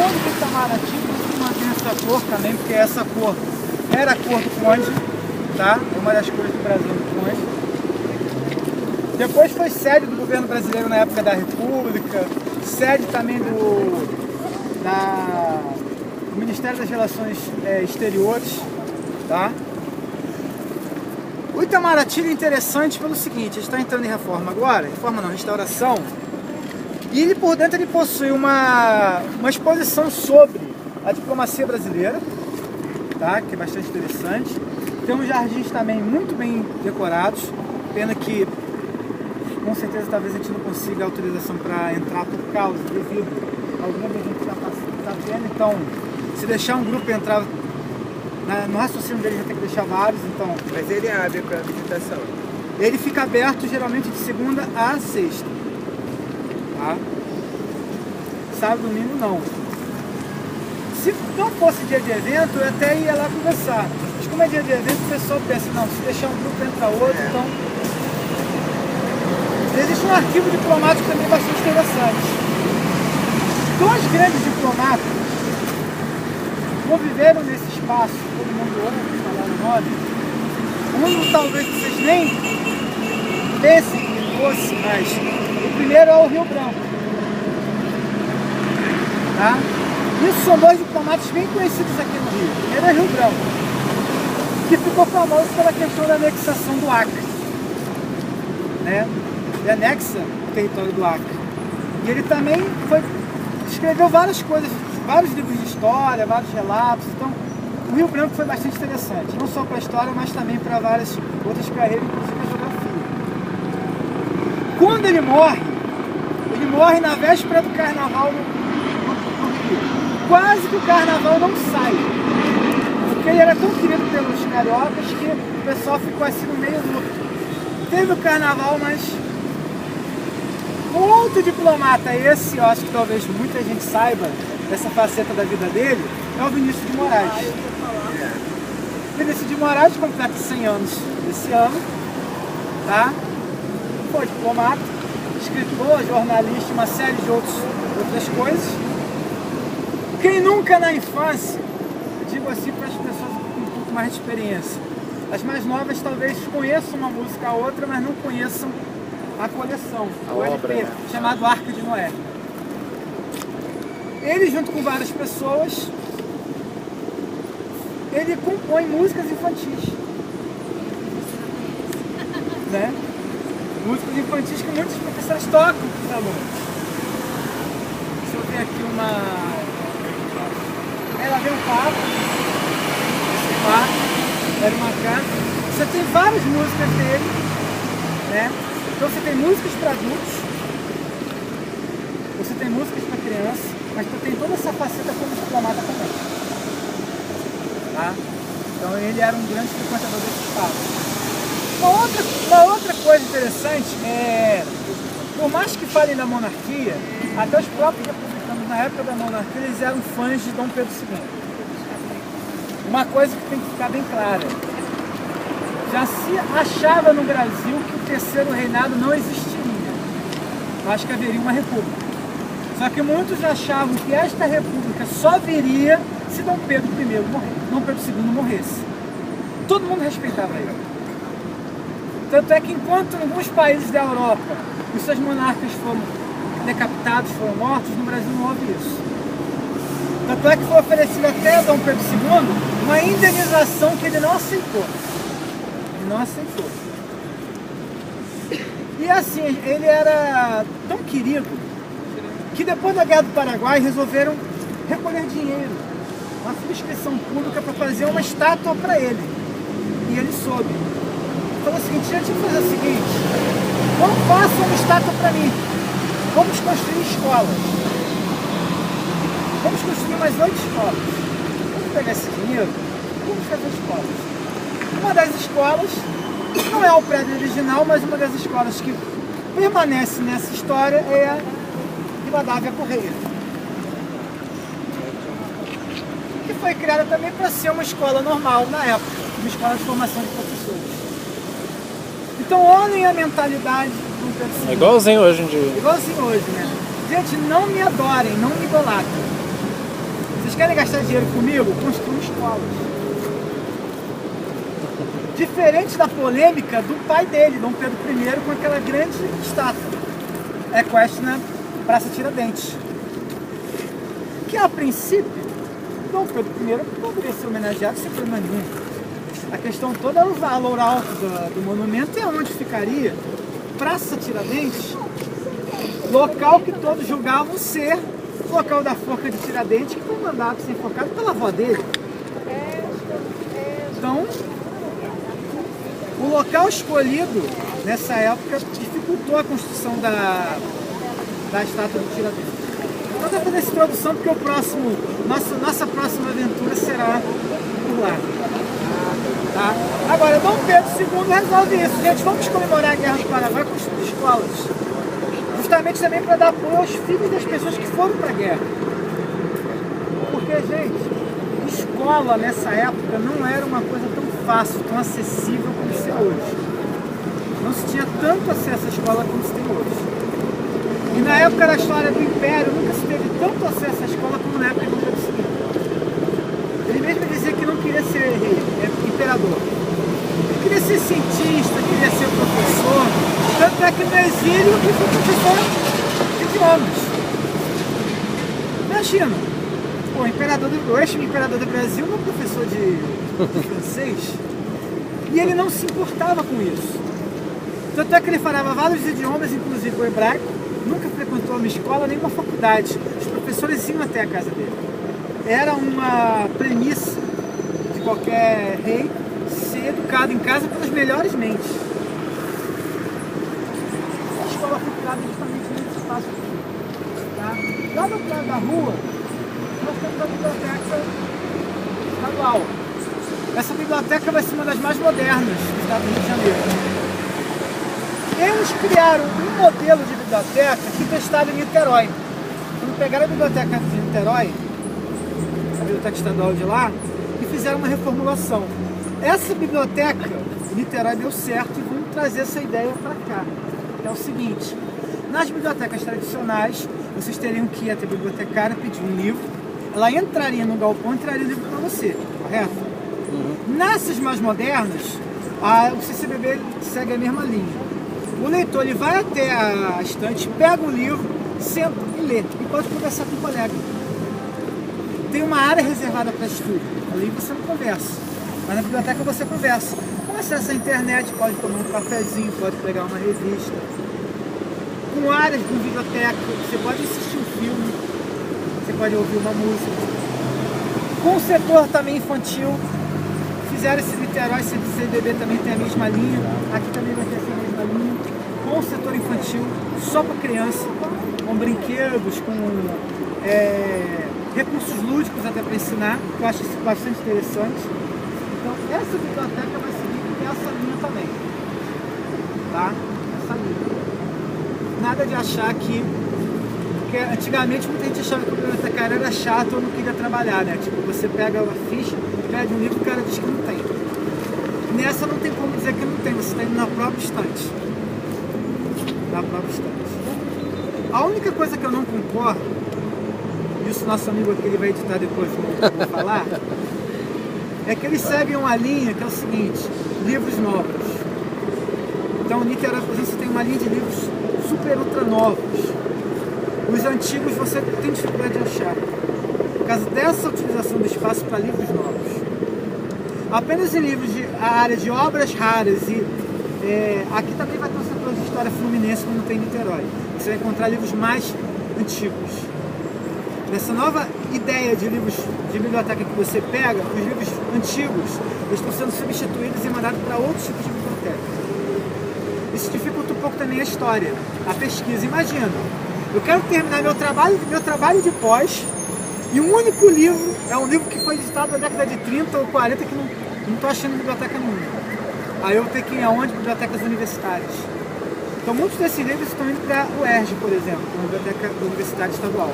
questão do Itamaraty, eu mantenho essa cor também, porque essa cor era a cor do conde, tá? É uma das cores do Brasil do conde. Depois foi sede do governo brasileiro na época da República, sede também do Ministério das Relações Exteriores, tá? O Itamaraty é interessante pelo seguinte, ele está entrando em reforma agora, reforma não, restauração, e ele por dentro ele possui uma exposição sobre a diplomacia brasileira, tá? Que é bastante interessante. Tem uns jardins também muito bem decorados, pena que com certeza talvez a gente não consiga autorização para entrar por causa, devido ao número de gente que está tendo, então se deixar um grupo entrar no raciocínio dele já tem que deixar vários, então... Mas ele abre para visitação? Ele fica aberto geralmente de segunda a sexta, tá? Sábado e domingo não. Se não fosse dia de evento, eu até ia lá conversar. Mas como é dia de evento, o pessoal pensa, não, se deixar um grupo entra outro, então... Existe um arquivo diplomático também bastante interessante. Dois grandes diplomatas conviveram nesse espaço, todo mundo ouve falar o nome. Um talvez vocês nem pensem que fosse, mas o primeiro é o Rio Branco. Tá? Isso são dois diplomatas bem conhecidos aqui no Rio. O primeiro é Rio Branco, que ficou famoso pela questão da anexação do Acre, né? Ele anexa o território do Acre. E ele também escreveu várias coisas, vários livros de história, vários relatos. Então, o Rio Branco foi bastante interessante, não só para a história, mas também para várias outras carreiras, inclusive a geografia. Quando ele morre na véspera do carnaval no Rio. Quase que o carnaval não sai, porque ele era tão querido pelos cariocas que o pessoal ficou assim no meio do... Teve o carnaval, mas... Um outro diplomata, esse eu acho que talvez muita gente saiba dessa faceta da vida dele, é o Vinícius de Moraes. Vinícius de Moraes completa 100 anos esse ano, tá? Foi diplomata, escritor, jornalista, uma série de outras coisas. Quem nunca na infância, eu digo assim para as pessoas com um pouco mais de experiência, as mais novas talvez conheçam uma música ou outra, mas não conheçam a coleção, o LP, chamado Arca de Noé. Ele, junto com várias pessoas, ele compõe músicas infantis, né? Músicas infantis que muitos professores tocam com os alunos. Deixa eu ver aqui uma... Ela vem um papo, esse papo, era uma casa. Você tem várias músicas dele, né? Então você tem músicas para adultos, você tem músicas para criança, mas tu tem toda essa faceta como diplomata também. Tá? Então ele era um grande frequentador desse espaço. Uma outra coisa interessante é, por mais que falem da monarquia, até os próprios republicanos na época da monarquia, eles eram fãs de Dom Pedro II. Uma coisa que tem que ficar bem clara. Já se achava no Brasil que o terceiro reinado não existiria. Acho que haveria uma república. Só que muitos achavam que esta república só viria se Dom Pedro I morresse, Dom Pedro II morresse. Todo mundo respeitava ele. Tanto é que enquanto em alguns países da Europa os seus monarcas foram decapitados, foram mortos, no Brasil não houve isso. Tanto é que foi oferecido até a Dom Pedro II uma indenização que ele não aceitou. Não aceitou. E assim, ele era tão querido que depois da Guerra do Paraguai resolveram recolher dinheiro, uma subscrição pública para fazer uma estátua para ele. E ele soube. Falou o seguinte, gente, vamos fazer o seguinte, não façam uma estátua para mim, vamos construir escolas. Vamos construir mais 8 escolas. Vamos pegar esse dinheiro, vamos fazer escolas. Uma das escolas, não é o prédio original, mas uma das escolas que permanece nessa história é a Rivadavia Correia, que foi criada também para ser uma escola normal na época, uma escola de formação de professores. Então olhem a mentalidade do Pedro II. É igualzinho hoje em dia. Igualzinho hoje, né? Gente, não me adorem, não me idolatrem. Vocês querem gastar dinheiro comigo? Construam escolas. Diferente da polêmica do pai dele, Dom Pedro I, com aquela grande estátua equestre na Praça Tiradentes. Que a princípio, Dom Pedro I poderia ser homenageado sem problema nenhum. A questão toda é o valor alto do monumento e onde ficaria Praça Tiradentes, local que todos julgavam ser o local da forca de Tiradentes, que foi mandado ser enforcado pela avó dele. Então, o local escolhido nessa época dificultou a construção da estátua de Tiradentes. Então, estou fazendo essa introdução porque nossa próxima aventura será por lá. Tá? Agora, Dom Pedro II resolve isso. Gente, vamos comemorar a Guerra do Paraguai com escolas. Justamente também para dar apoio aos filhos das pessoas que foram para a guerra. Porque, gente, escola nessa época não era uma coisa tão fácil, tão acessível como se é hoje. Não se tinha tanto acesso à escola como se tem hoje. E na época da história do Império, nunca se teve tanto acesso à escola como na época do Pedro II. Ele mesmo dizia que não queria ser rei, imperador. Ele queria ser cientista, queria ser professor. Tanto é que no exílio ele foi professor de idiomas. Imagina, o ex-imperador do Brasil não é professor de francês. E ele não se importava com isso. Tanto é que ele falava vários idiomas, inclusive o hebraico, nunca frequentou uma escola nem uma faculdade. Os professores iam até a casa dele. Era uma premissa de qualquer rei ser educado em casa pelas melhores mentes. A escola foi criada justamente nesse espaço aqui. Tá? Lá no outro lado da rua, nós temos a biblioteca estadual. Essa biblioteca vai ser uma das mais modernas do estado do Rio de Janeiro. Eles criaram um modelo de biblioteca que testaram em Niterói. Quando pegaram a biblioteca de Niterói, a biblioteca estadual de lá, e fizeram uma reformulação. Essa biblioteca em Niterói deu certo e vamos trazer essa ideia para cá. É o seguinte, nas bibliotecas tradicionais, vocês teriam que ir até a bibliotecária, pedir um livro, ela entraria no galpão e traria o livro para você, correto? Nessas mais modernas, o CCBB segue a mesma linha. O leitor ele vai até a estante, pega o livro, senta e lê. E pode conversar com o colega. Tem uma área reservada para estudo. Ali você não conversa. Mas na biblioteca você conversa. Com acesso à internet, pode tomar um cafezinho, pode pegar uma revista. Com áreas de biblioteca, você pode assistir um filme, você pode ouvir uma música. Com o setor também infantil, fizeram esse Niterói, esse CCBB também tem a mesma linha. Aqui também vai ter essa mesma linha. Com o setor infantil, só para criança, com brinquedos, com recursos lúdicos até para ensinar, que eu acho isso bastante interessante. Então, essa biblioteca vai seguir essa linha também. Tá? Essa linha. Nada de achar que... Porque antigamente muita gente achava que o bibliotecário era chato ou não queria trabalhar, né? Tipo, você pega a ficha, pede um livro e o cara diz que não tem. Nessa não tem como dizer que não tem, você está indo na própria estante. Na própria estante. A única coisa que eu não concordo, isso nosso amigo aqui ele vai editar depois, não vou falar, é que eles seguem uma linha que é o seguinte, livros novos. Então, o Niterói, por exemplo, você tem uma linha de livros super ultra novos. Os antigos você tem dificuldade de achar, por causa dessa utilização do espaço para livros novos. Apenas em livros de a área de obras raras e aqui também vai ter um setor de história fluminense como tem em Niterói. Você vai encontrar livros mais antigos. Nessa nova ideia de livros de biblioteca que você pega, os livros antigos eles estão sendo substituídos e mandados para outros tipos de biblioteca. Isso dificulta um pouco também a história, a pesquisa. Imagina, eu quero terminar meu trabalho de pós e um único livro, é um livro que foi editado na década de 30 ou 40 que não estou achando em biblioteca nenhuma. Aí eu vou ter que ir aonde? Bibliotecas universitárias. Então muitos desses livros estão indo para a UERJ, por exemplo, a Biblioteca da Universidade Estadual.